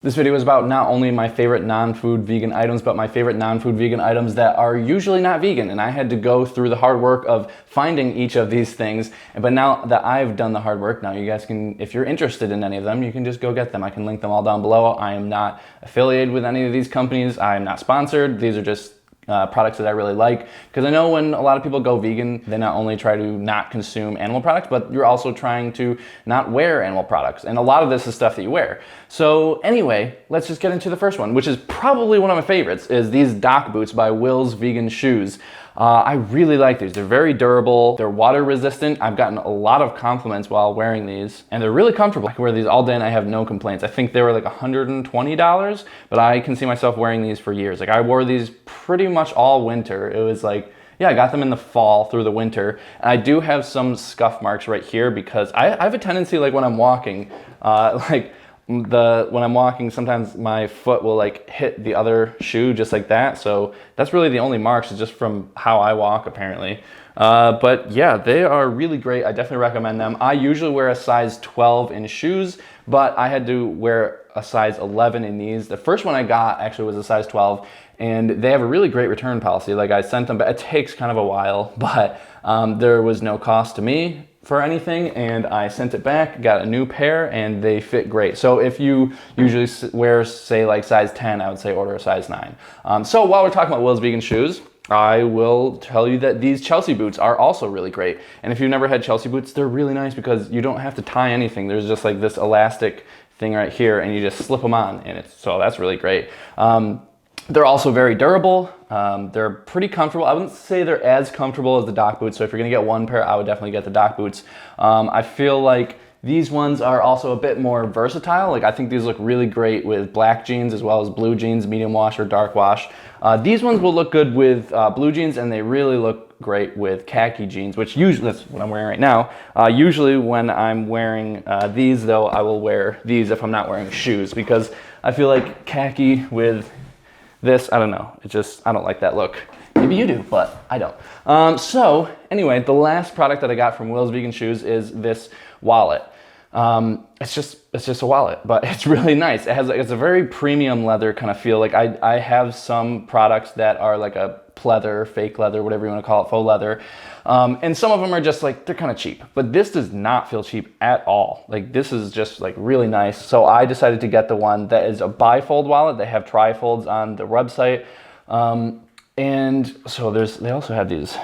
This video is about not only my favorite non-food vegan items, but my favorite non-food vegan items that are usually not vegan. And I had to go through the hard work of finding each of these things. But now that I've done the hard work, now you guys can, if you're interested in any of them, you can just go get them. I can link them all down below. I am not affiliated with any of these companies. I am not sponsored. These are just products that I really like, because I know when a lot of people go vegan, they not only try to not consume animal products, but you're also trying to not wear animal products. And a lot of this is stuff that you wear. So anyway, let's just get into the first one, which is probably one of my favorites, is these Dock boots by Will's Vegan Shoes. I really like these. They're very durable. They're water resistant. I've gotten a lot of compliments while wearing these, and they're really comfortable. I can wear these all day and I have no complaints. I think they were like $120, but I can see myself wearing these for years. Like, I wore these pretty much all winter. It was like, yeah, I got them in the fall through the winter. And I do have some scuff marks right here because I have a tendency, like when I'm walking, when I'm walking, sometimes my foot will like hit the other shoe just like that. So that's really the only marks, is just from how I walk apparently. But yeah, they are really great. I definitely recommend them. I usually wear a size 12 in shoes, but I had to wear a size 11 in these. The first one I got actually was a size 12, and they have a really great return policy. Like, I sent them, but it takes kind of a while, but there was no cost to me for anything, and I sent it back, got a new pair, and they fit great. So if you usually wear, say, like size 10, I would say order a size 9. So while we're talking about Will's Vegan Shoes, I will tell you that these Chelsea boots are also really great. And if you've never had Chelsea boots, they're really nice because you don't have to tie anything. There's just like this elastic thing right here, and you just slip them on, and so that's really great. They're also very durable. They're pretty comfortable. I wouldn't say they're as comfortable as the Dock boots. So if you're gonna get one pair, I would definitely get the Dock boots. I feel like these ones are also a bit more versatile. Like, I think these look really great with black jeans as well as blue jeans, medium wash or dark wash. These ones will look good with blue jeans, and they really look great with khaki jeans, which usually, that's what I'm wearing right now. Usually when I'm wearing these though, I will wear these if I'm not wearing shoes, because I feel like khaki with this, I don't know, I don't like that look. Maybe you do, but I don't. So anyway, the last product that I got from Will's Vegan Shoes is this wallet. It's just a wallet, but it's really nice. It's a very premium leather kind of feel. Like, I have some products that are like a pleather, fake leather, whatever you want to call it, faux leather. And some of them are just like, they're kind of cheap, but this does not feel cheap at all. Like, this is just like really nice. So I decided to get the one that is a bifold wallet. They have trifolds on the website. And so they also have these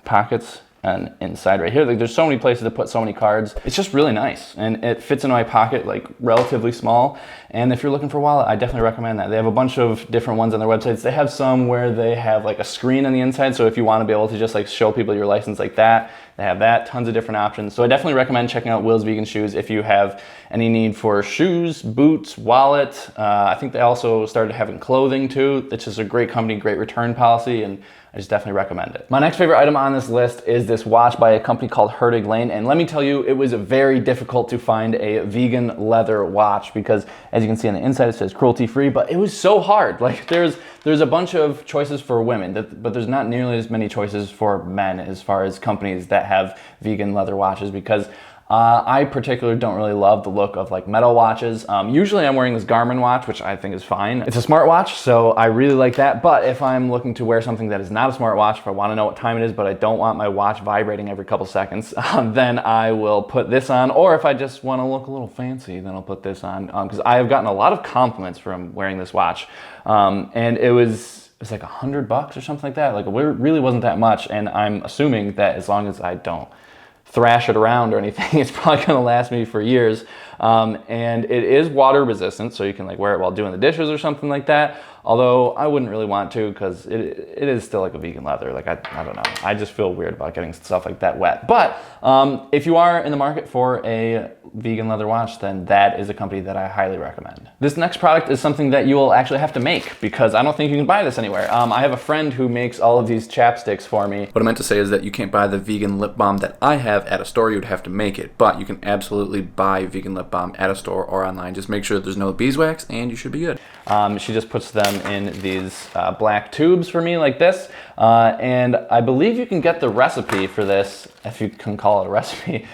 pockets and inside right here. Like, there's so many places to put so many cards. It's just really nice, and it fits in my pocket, like relatively small. And if you're looking for a wallet, I definitely recommend that. They have a bunch of different ones on their websites. They have some where they have like a screen on the inside, so if you want to be able to just like show people your license like that, they have that. Tons of different options. So I definitely recommend checking out Will's Vegan Shoes if you have any need for shoes, boots, wallet. I think they also started having clothing too. It's just a great company, great return policy, and I just definitely recommend it. My next favorite item on this list is this watch by a company called Hertig Lane. And let me tell you, it was very difficult to find a vegan leather watch, because as you can see on the inside, it says cruelty free, but it was so hard. Like, there's a bunch of choices for women, but there's not nearly as many choices for men as far as companies that have vegan leather watches, because I particularly don't really love the look of like metal watches. Usually I'm wearing this Garmin watch, which I think is fine. It's a smartwatch, so I really like that. But if I'm looking to wear something that is not a smartwatch, if I want to know what time it is, but I don't want my watch vibrating every couple seconds, then I will put this on. Or if I just want to look a little fancy, then I'll put this on. Because I have gotten a lot of compliments from wearing this watch. And it was like $100 or something like that. Like, it really wasn't that much. And I'm assuming that as long as I don't thrash it around or anything, it's probably gonna last me for years. And it is water resistant, so you can like wear it while doing the dishes or something like that. Although I wouldn't really want to, because it is still like a vegan leather. Like, I don't know. I just feel weird about getting stuff like that wet. But if you are in the market for a vegan leather watch, then that is a company that I highly recommend. This next product is something that you will actually have to make, because I don't think you can buy this anywhere. I have a friend who makes all of these chapsticks for me. What I meant to say is that you can't buy the vegan lip balm that I have at a store. You'd have to make it, but you can absolutely buy vegan lip balm at a store or online. Just make sure there's no beeswax and you should be good. She just puts them in these black tubes for me like this. And I believe you can get the recipe for this, if you can call it a recipe,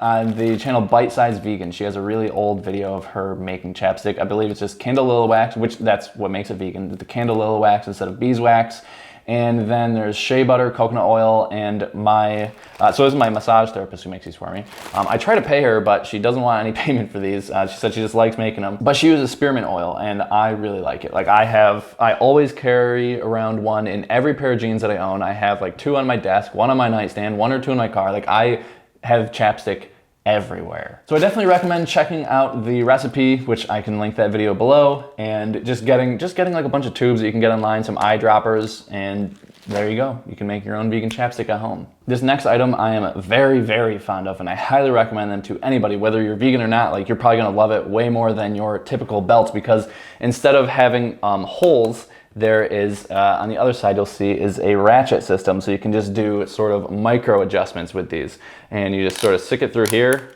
on the channel Bite Size Vegan. She has a really old video of her making chapstick. I believe it's just candle wax, which that's what makes it vegan. The candle wax instead of beeswax. And then there's shea butter, coconut oil, and my, so this is my massage therapist who makes these for me. I try to pay her, but she doesn't want any payment for these. She said she just likes making them. But she uses spearmint oil, and I really like it. Like I always carry around one in every pair of jeans that I own. I have like 2 on my desk, 1 on my nightstand, 1 or 2 in my car. Like I have chapstick everywhere. So I definitely recommend checking out the recipe, which I can link that video below, and just getting like a bunch of tubes that you can get online, some eyedroppers, and there you go. You can make your own vegan chapstick at home. This next item I am very, very fond of, and I highly recommend them to anybody, whether you're vegan or not. Like, you're probably gonna love it way more than your typical belts, because instead of having holes, there is, on the other side you'll see, is a ratchet system, so you can just do sort of micro adjustments with these. And you just sort of stick it through here,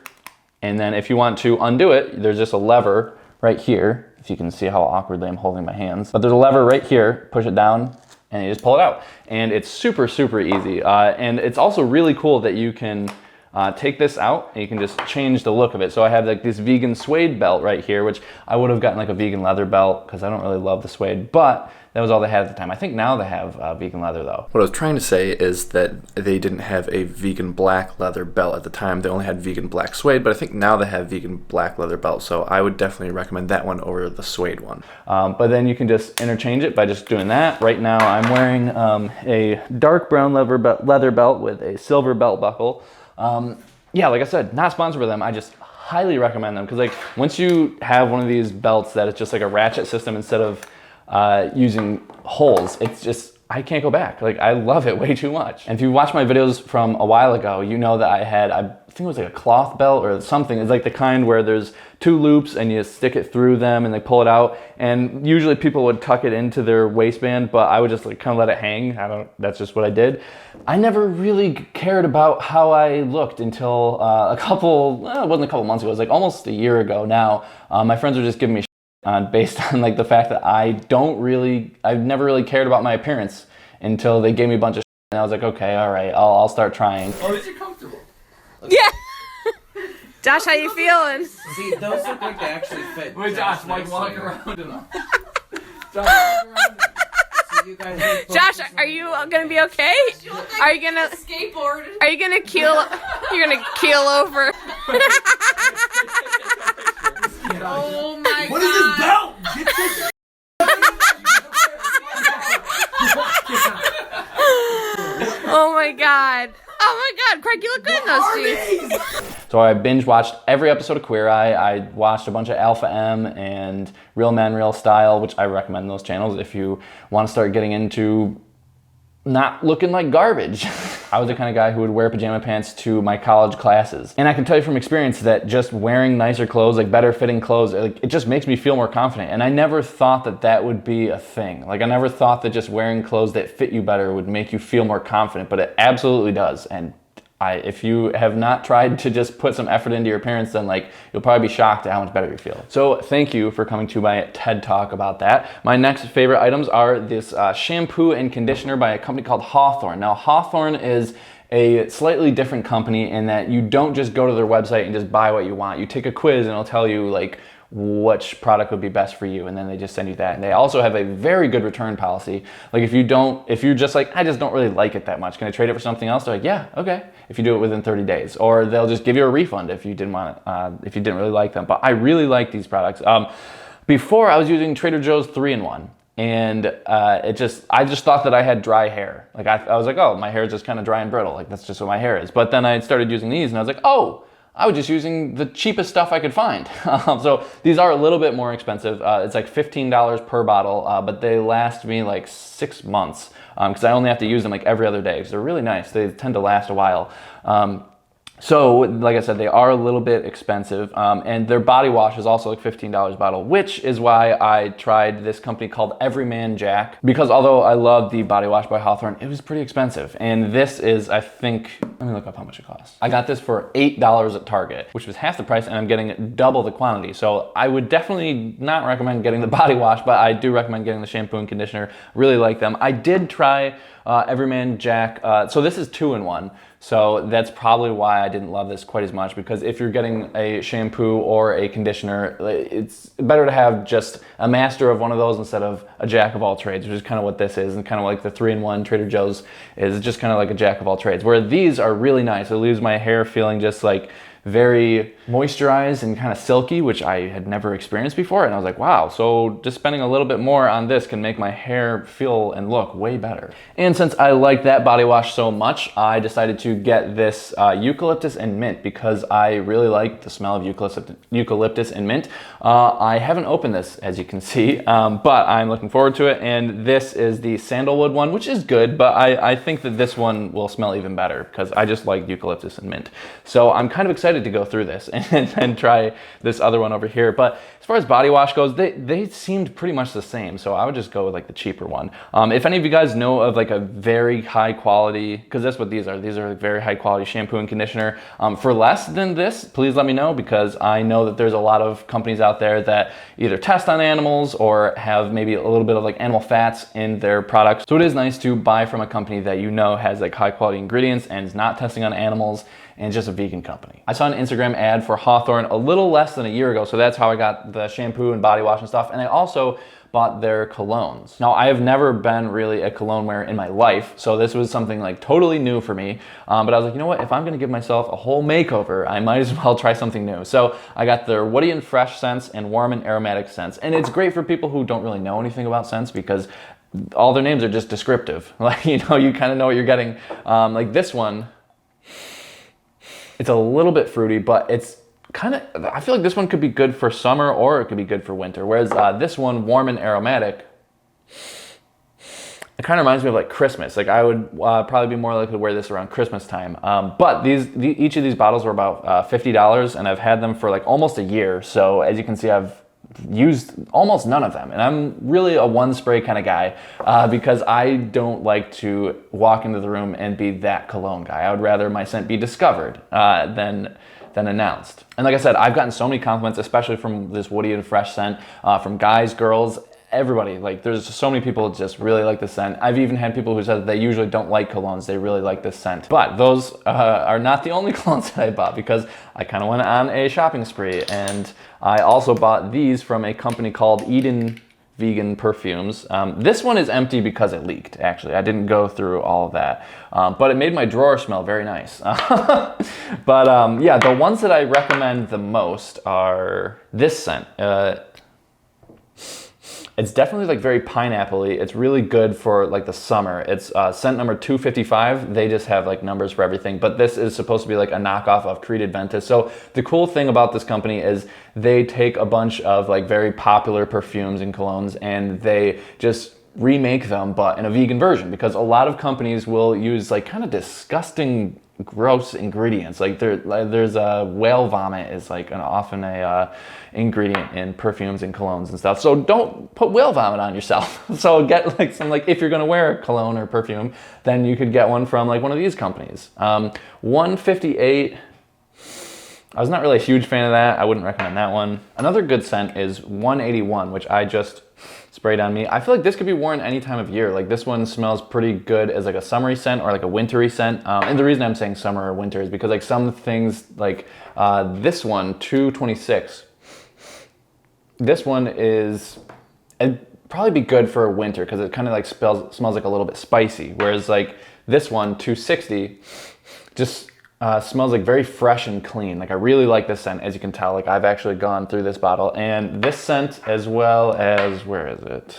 and then if you want to undo it, there's just a lever right here, if you can see how awkwardly I'm holding my hands. But there's a lever right here, push it down, and you just pull it out. And it's super, super easy. And it's also really cool that you can take this out and you can just change the look of it. So I have like this vegan suede belt right here, which I would have gotten like a vegan leather belt because I don't really love the suede, but that was all they had at the time. I think now they have vegan leather though. What I was trying to say is that they didn't have a vegan black leather belt at the time. They only had vegan black suede, but I think now they have vegan black leather belt. So I would definitely recommend that one over the suede one. But then you can just interchange it by just doing that. Right now I'm wearing a dark brown leather belt with a silver belt buckle. Yeah, like I said, not sponsored by them. I just highly recommend them because like once you have one of these belts that it's just like a ratchet system instead of using holes, it's just, I can't go back. Like I love it way too much. And if you watch my videos from a while ago, you know that I had, I think it was like a cloth belt or something. It's like the kind where there's 2 loops and you stick it through them and they pull it out. And usually people would tuck it into their waistband, but I would just like kind of let it hang. That's just what I did. I never really cared about how I looked until it wasn't a couple months ago, it was like almost a year ago now. My friends were just giving me based on like the fact that I've never really cared about my appearance until they gave me a bunch of and I was like, okay, all right, I'll start trying. Oh, is it comfortable? Yeah. Josh, how you feeling? See, those look like they actually fit. Wait, Josh, like walk around in them. Josh, are you gonna be okay? Are you gonna skateboard? Are you gonna keel? You're gonna keel over. Oh my god! What is this belt? Get this. Oh my god! Oh my god, Craig, you look good in those jeans. So I binge watched every episode of Queer Eye. I watched a bunch of Alpha M and Real Men, Real Style, which I recommend those channels if you want to start getting into not looking like garbage. I was the kind of guy who would wear pajama pants to my college classes. And I can tell you from experience that just wearing nicer clothes, like better fitting clothes, like, it just makes me feel more confident. And I never thought that that would be a thing. Like I never thought that just wearing clothes that fit you better would make you feel more confident, but it absolutely does. And if you have not tried to just put some effort into your appearance, then like you'll probably be shocked at how much better you feel. So thank you for coming to my TED Talk about that. My next favorite items are this shampoo and conditioner by a company called Hawthorne. Now Hawthorne is a slightly different company in that you don't just go to their website and just buy what you want. You take a quiz and it'll tell you like which product would be best for you, and then they just send you that. And they also have a very good return policy. Like if you're just like, I just don't really like it that much, can I trade it for something else? They're like, yeah, okay, if you do it within 30 days. Or they'll just give you a refund if you didn't want it, if you didn't really like them. But I really like these products. Before I was using Trader Joe's 3-in-1. And I just thought that I had dry hair. Like I was like, oh, my hair is just kind of dry and brittle. Like that's just what my hair is. But then I started using these and I was like, oh, I was just using the cheapest stuff I could find. So these are a little bit more expensive. It's like $15 per bottle, but they last me like 6 months because I only have to use them like every other day because they're really nice. They tend to last a while. So, like I said, they are a little bit expensive, and their body wash is also like $15 a bottle, which is why I tried this company called Everyman Jack, because although I love the body wash by Hawthorne, it was pretty expensive. And this is, I think, Let me look up how much it costs. I got this for $8 at Target, which was half the price, and I'm getting double the quantity. So I would definitely not recommend getting the body wash, but I do recommend getting the shampoo and conditioner. Really like them. I did try Everyman Jack. So this is 2-in-1. So that's probably why I didn't love this quite as much, because if you're getting a shampoo or a conditioner, it's better to have just a master of one of those instead of a jack of all trades, which is kind of what this is, and kind of like the 3-in-1 Trader Joe's is just kind of like a jack of all trades, where these are really nice. It leaves my hair feeling just like very moisturized and kind of silky, which I had never experienced before. And I was like, wow, so just spending a little bit more on this can make my hair feel and look way better. And since I like that body wash so much, I decided to get this eucalyptus and mint, because I really like the smell of eucalyptus and mint. I haven't opened this, as you can see, but I'm looking forward to it. And this is the sandalwood one, which is good, but I think that this one will smell even better, because I just like eucalyptus and mint. So I'm kind of excited to go through this and try this other one over here. But as far as body wash goes, they seemed pretty much the same, so I would just go with like the cheaper one. If any of you guys know of like a very high quality, because that's what these are like very high quality shampoo and conditioner for less than this, please let me know, because I know that there's a lot of companies out there that either test on animals or have maybe a little bit of like animal fats in their products. So it is nice to buy from a company that you know has like high quality ingredients and is not testing on animals, and just a vegan company. I saw an Instagram ad for Hawthorne a little less than a year ago, so that's how I got the shampoo and body wash and stuff, and I also bought their colognes. Now, I have never been really a cologne wearer in my life, so this was something like totally new for me, but I was like, you know what, if I'm gonna give myself a whole makeover, I might as well try something new. So I got their woody and fresh scents and warm and aromatic scents, and it's great for people who don't really know anything about scents, because all their names are just descriptive. Like, you know, you kind of know what you're getting. Like this one, it's a little bit fruity, but it's kind of, I feel like this one could be good for summer or it could be good for winter. Whereas this one, warm and aromatic, it kind of reminds me of like Christmas. Like I would probably be more likely to wear this around Christmas time. But each of these bottles were about $50, and I've had them for like almost a year. So as you can see, I've used almost none of them, and I'm really a one spray kind of guy because I don't like to walk into the room and be that cologne guy. I would rather my scent be discovered than announced. And like I said, I've gotten so many compliments, especially from this woody and fresh scent, from guys, girls, everybody. Like there's so many people just really like the scent. I've even had people who said they usually don't like colognes, they really like this scent. But those are not the only colognes that I bought, because I kind of went on a shopping spree, and I also bought these from a company called Eden Vegan Perfumes. This one is empty because it leaked, actually. I didn't go through all of that, but it made my drawer smell very nice. But yeah, the ones that I recommend the most are this scent. It's definitely like very pineapple-y. It's really good for like the summer. It's scent number 255. They just have like numbers for everything, but this is supposed to be like a knockoff of Created Ventus. So the cool thing about this company is they take a bunch of like very popular perfumes and colognes, and they just remake them, but in a vegan version, because a lot of companies will use like kind of disgusting, gross ingredients. Like there's a whale vomit is like often a ingredient in perfumes and colognes and stuff. So don't put whale vomit on yourself. So get like some, like if you're gonna wear a cologne or perfume, then you could get one from like one of these companies. 158. I was not really a huge fan of that. I wouldn't recommend that one. Another good scent is 181, which I just sprayed on me. I feel like this could be worn any time of year. Like this one smells pretty good as like a summery scent or like a wintry scent. And the reason I'm saying summer or winter is because like some things like this one, 226. This one is, it'd probably be good for winter because it kind of like smells like a little bit spicy. Whereas like this one, 260, just smells like very fresh and clean. Like I really like this scent, as you can tell. Like I've actually gone through this bottle, and this scent, as well as, where is it?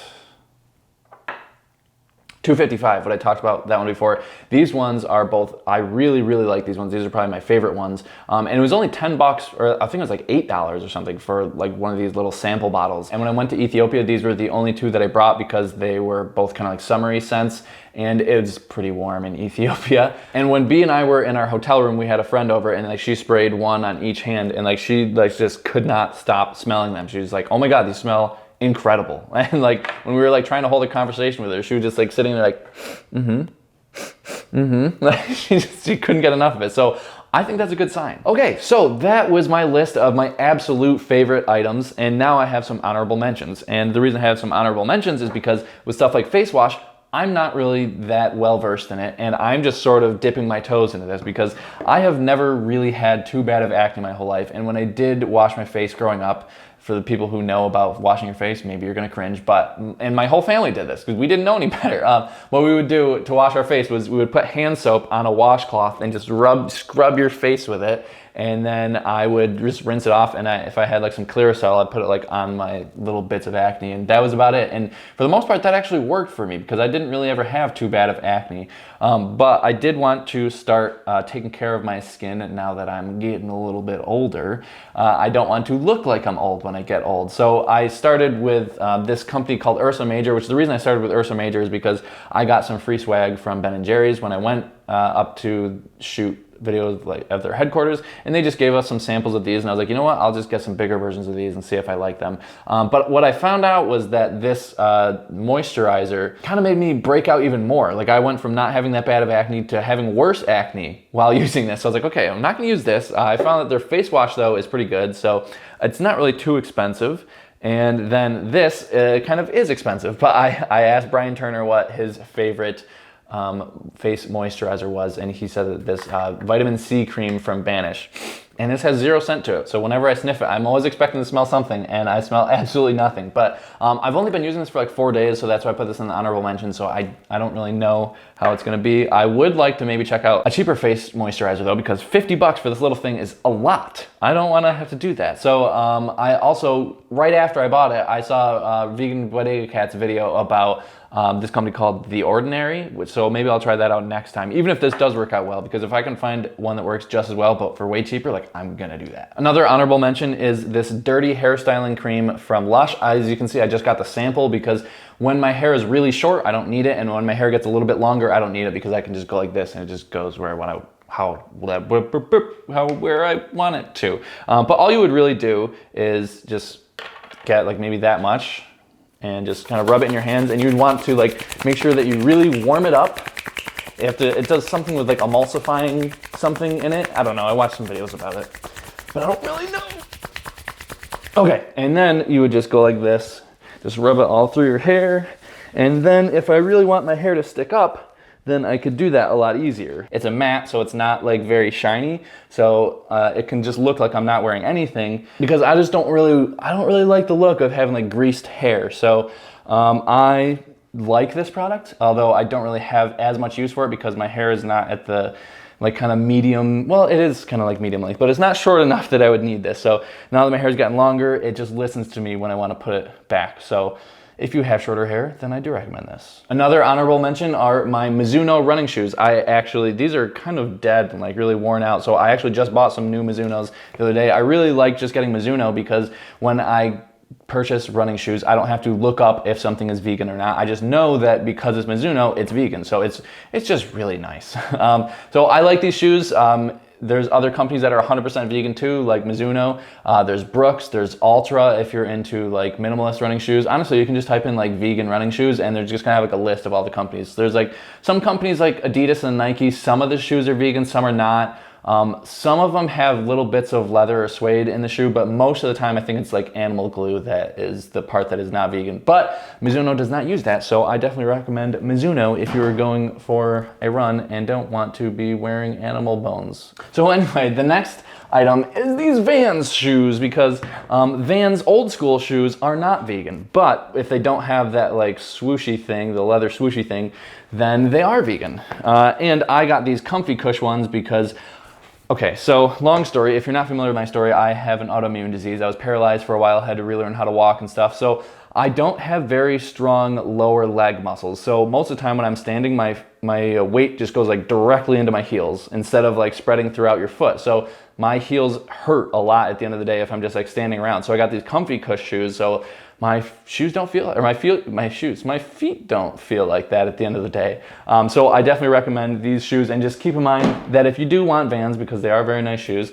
255, what I talked about that one before. These ones are both, I really, really like these ones. These are probably my favorite ones. And it was only 10 bucks, or I think it was like $8 or something for like one of these little sample bottles. And when I went to Ethiopia, these were the only two that I brought because they were both kind of like summery scents, and it was pretty warm in Ethiopia. And when B and I were in our hotel room, we had a friend over, and like she sprayed one on each hand, and like she like just could not stop smelling them. She was like, oh my God, these smell incredible. And like when we were like trying to hold a conversation with her, she was just like sitting there like, She couldn't get enough of it. So I think that's a good sign. Okay, so that was my list of my absolute favorite items, and now I have some honorable mentions. And the reason I have some honorable mentions is because with stuff like face wash, I'm not really that well versed in it, and I'm just sort of dipping my toes into this because I have never really had too bad of acne my whole life. And when I did wash my face growing up, for the people who know about washing your face, maybe you're gonna cringe, and my whole family did this because we didn't know any better. What we would do to wash our face was we would put hand soap on a washcloth and just scrub your face with it. And then I would just rinse it off, and if I had like some Clearasil, I'd put it like on my little bits of acne, and that was about it. And for the most part, that actually worked for me because I didn't really ever have too bad of acne. But I did want to start taking care of my skin now that I'm getting a little bit older. I don't want to look like I'm old when I get old. So I started with this company called Ursa Major, which the reason I started with Ursa Major is because I got some free swag from Ben & Jerry's when I went up to shoot videos like at their headquarters, and they just gave us some samples of these, and I was like, you know what, I'll just get some bigger versions of these and see if I like them. But what I found out was that this moisturizer kind of made me break out even more. Like I went from not having that bad of acne to having worse acne while using this. So I was like, okay, I'm not gonna use this. I found that their face wash though is pretty good, so it's not really too expensive. And then this kind of is expensive, but I asked Brian Turner what his favorite face moisturizer was, and he said that this vitamin C cream from Banish, and this has 0 scent to it. So whenever I sniff it, I'm always expecting to smell something, and I smell absolutely nothing. But I've only been using this for like 4 days, so that's why I put this in the honorable mention. So I don't really know how it's gonna be. I would like to maybe check out a cheaper face moisturizer though, because $50 for this little thing is a lot. I don't wanna have to do that. So I also, right after I bought it, I saw Vegan Bodega Cat's video about this company called The Ordinary, so maybe I'll try that out next time, even if this does work out well, because if I can find one that works just as well but for way cheaper, like I'm gonna do that. Another honorable mention is this dirty hairstyling cream from Lush. As you can see, I just got the sample because when my hair is really short, I don't need it, and when my hair gets a little bit longer, I don't need it because I can just go like this and it just goes where I want to, where I want it to. But all you would really do is just get like maybe that much and just kind of rub it in your hands, and you'd want to like make sure that you really warm it up. You have to, it does something with like emulsifying something in it. I don't know, I watched some videos about it, but I don't really know. Okay, and then you would just go like this, just rub it all through your hair, and then if I really want my hair to stick up, then I could do that a lot easier. It's a matte, so it's not like very shiny, so it can just look like I'm not wearing anything, because I don't really like the look of having like greased hair. So I like this product, although I don't really have as much use for it because my hair is not at the like kind of medium, well, it is kind of like medium length, but it's not short enough that I would need this. So now that my hair's gotten longer, it just listens to me when I want to put it back. So if you have shorter hair, then I do recommend this. Another honorable mention are my Mizuno running shoes. These are kind of dead and like really worn out, so I actually just bought some new Mizunos the other day. I really like just getting Mizuno because when I purchase running shoes, I don't have to look up if something is vegan or not. I just know that because it's Mizuno, it's vegan. So it's just really nice. So I like these shoes. There's other companies that are 100% vegan too, like Mizuno. There's Brooks, there's Ultra if you're into like minimalist running shoes. Honestly, you can just type in like vegan running shoes and there's just kind of like a list of all the companies. There's like some companies like Adidas and Nike, some of the shoes are vegan, some are not. Some of them have little bits of leather or suede in the shoe, but most of the time I think it's like animal glue that is the part that is not vegan. But Mizuno does not use that, so I definitely recommend Mizuno if you are going for a run and don't want to be wearing animal bones. So anyway, the next item is these Vans shoes, because Vans old school shoes are not vegan, but if they don't have that like swooshy thing, the leather swooshy thing, then they are vegan. And I got these comfy cush ones because, okay, so long story, if you're not familiar with my story, I have an autoimmune disease. I was paralyzed for a while, had to relearn how to walk and stuff. So I don't have very strong lower leg muscles. So most of the time when I'm standing, my weight just goes like directly into my heels instead of like spreading throughout your foot. So my heels hurt a lot at the end of the day if I'm just like standing around. So I got these comfy cush shoes. So my shoes don't feel, or my feet don't feel like that at the end of the day. So I definitely recommend these shoes, and just keep in mind that if you do want Vans, because they are very nice shoes,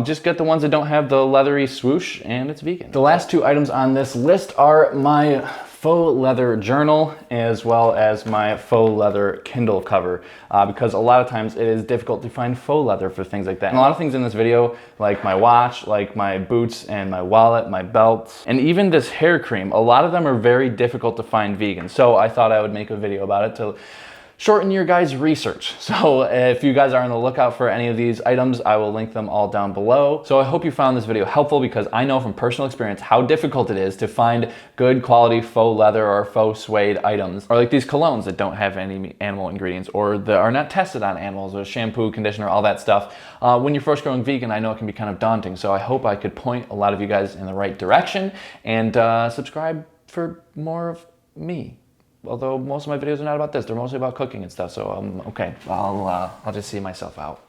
just get the ones that don't have the leathery swoosh and it's vegan. The last two items on this list are my faux leather journal, as well as my faux leather Kindle cover, because a lot of times it is difficult to find faux leather for things like that. And a lot of things in this video, like my watch, like my boots and my wallet, my belts, and even this hair cream, a lot of them are very difficult to find vegan. So I thought I would make a video about it to shorten your guys' research. So if you guys are on the lookout for any of these items, I will link them all down below. So I hope you found this video helpful, because I know from personal experience how difficult it is to find good quality faux leather or faux suede items, or like these colognes that don't have any animal ingredients or that are not tested on animals, or shampoo, conditioner, all that stuff. When you're first going vegan, I know it can be kind of daunting. So I hope I could point a lot of you guys in the right direction, and subscribe for more of me. Although most of my videos are not about this, they're mostly about cooking and stuff, so okay, I'll just see myself out.